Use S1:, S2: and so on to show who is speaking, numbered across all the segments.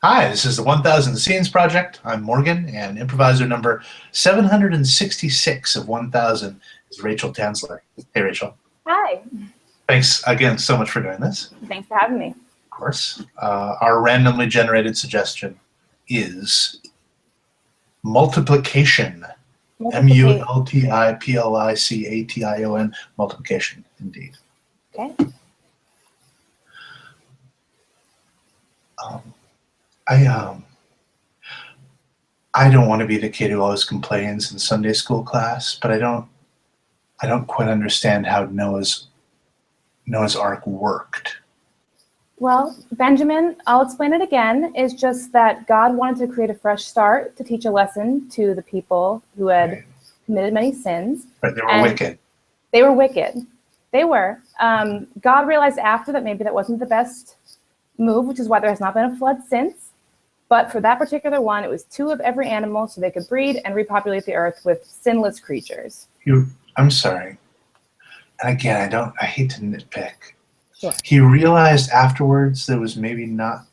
S1: Hi, this is the 1000 Scenes Project. I'm Morgan, and improviser number 766 of 1000 is Rachel Taenzler. Hey, Rachel.
S2: Hi.
S1: Thanks again so much for doing this.
S2: Thanks for having me.
S1: Of course. Our randomly generated suggestion is multiplication. multiplication. Multiplication, indeed.
S2: Okay.
S1: I don't want to be the kid who always complains in Sunday school class, but I don't quite understand how Noah's Ark worked.
S2: Well, Benjamin, I'll explain it again. It's just that God wanted to create a fresh start to teach a lesson to the people who had committed many sins.
S1: Right, they were wicked.
S2: They were wicked. They were. God realized after that maybe that wasn't the best move, which is why there has not been a flood since. But for that particular one, it was 2 of every animal so they could breed and repopulate the earth with sinless creatures.
S1: I'm sorry. And again, I hate to nitpick.
S2: Sure.
S1: He realized afterwards that it was maybe not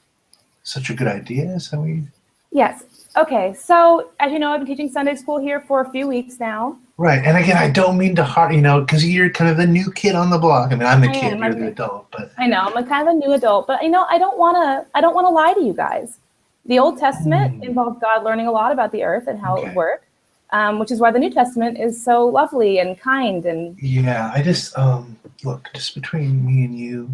S1: such a good idea, is that what you...
S2: Yes. Okay. So, as you know, I've been teaching Sunday school here for a few weeks now.
S1: Right. And again, I don't mean to because you're kind of the new kid on the block. I mean, I'm the kid, you're the adult, but...
S2: I know, I'm kind of a new adult, but I don't want to lie to you guys. The Old Testament involved God learning a lot about the earth and how it worked, which is why the New Testament is so lovely and kind and...
S1: Yeah, I just, look, just between me and you,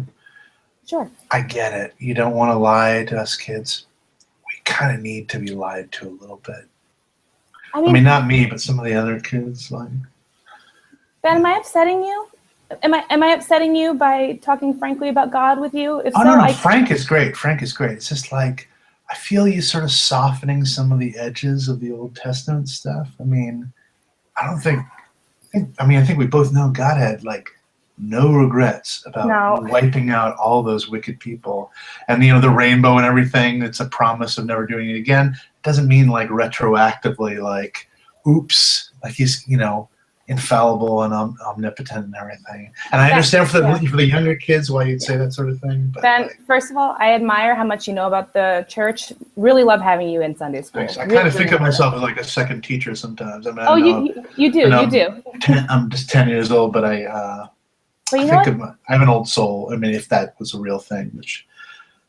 S2: Sure.
S1: I get it. You don't want to lie to us kids. We kind of need to be lied to a little bit. I mean, not me, but some of the other kids. Like,
S2: Ben, am I upsetting you? Am I upsetting you by talking frankly about God with you? If
S1: no, Frank is great. Frank is great. It's just like, I feel you sort of softening some of the edges of the Old Testament stuff. I mean, I think we both know God had like no regrets about wiping out all those wicked people. And, the rainbow and everything, it's a promise of never doing it again. It doesn't mean like retroactively, like, oops, like he's, infallible and omnipotent and everything. And I understand for the younger kids why you'd say that sort of thing. But
S2: Ben, first of all, I admire how much you know about the church. Really love having you in Sunday school.
S1: Thanks. I kind of think of myself as like a second teacher sometimes. I
S2: mean, you do.
S1: I'm just 10 years old, but I have an old soul. I mean, if that was a real thing, which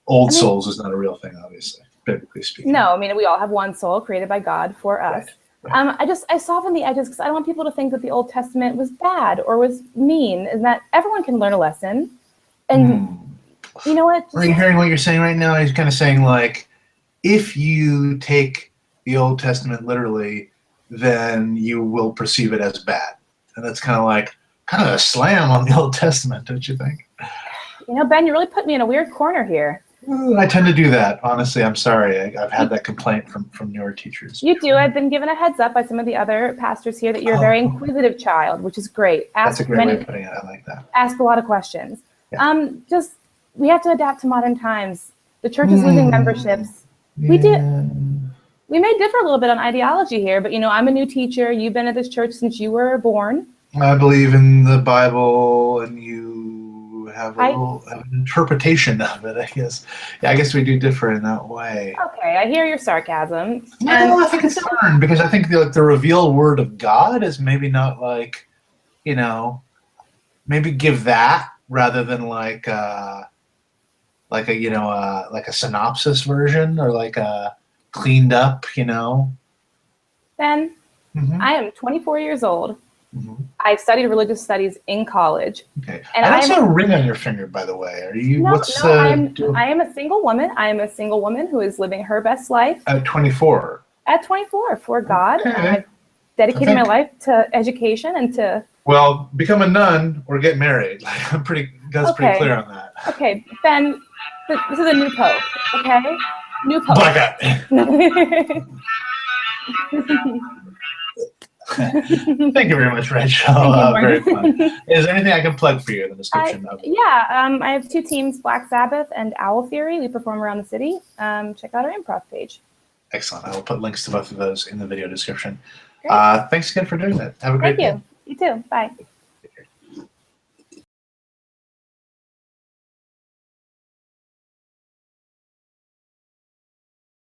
S1: souls is not a real thing, obviously, biblically speaking.
S2: No, I mean, we all have one soul created by God for us. Right. I soften the edges because I don't want people to think that the Old Testament was bad or was mean, and that everyone can learn a lesson. And you know what?
S1: Are you hearing what you're saying right now? He's kind of saying like, if you take the Old Testament literally, then you will perceive it as bad. And that's kind of a slam on the Old Testament, don't you think?
S2: Ben, you really put me in a weird corner here.
S1: I tend to do that. Honestly, I'm sorry. I've had that complaint from newer teachers.
S2: You do. I've been given a heads up by some of the other pastors here that you're a very inquisitive child, which is great.
S1: That's a great way of putting it. I like that.
S2: Ask a lot of questions. Yeah. We have to adapt to modern times. The church is losing memberships.
S1: Yeah.
S2: We may differ a little bit on ideology here, but I'm a new teacher. You've been at this church since you were born.
S1: I believe in the Bible, and you have an interpretation of it, I guess. Yeah, I guess we do differ in that way.
S2: Okay, I hear your sarcasm.
S1: No, I think it's fun because I think the revealed word of God is maybe not like, maybe give that rather than like a synopsis version or like a cleaned up,
S2: Ben, I am 24 years old. I studied religious studies in college.
S1: Okay. And I also have a ring on your finger, by the way. Are you?
S2: I am a single woman. I am a single woman who is living her best life.
S1: At 24.
S2: At 24, for God.
S1: Okay.
S2: I've dedicated my life to education and to...
S1: Well, become a nun or get married. God's pretty clear on that.
S2: Okay, Ben, this is a new pope, okay? New pope.
S1: Black guy. Thank you very much, Rachel. Very fun. Is there anything I can plug for you in the description?
S2: I have 2 teams, Black Sabbath and Owl Theory. We perform around the city. Check out our improv page.
S1: Excellent. I will put links to both of those in the video description. Thanks again for doing that. Have a great day.
S2: Thank you. You too. Bye.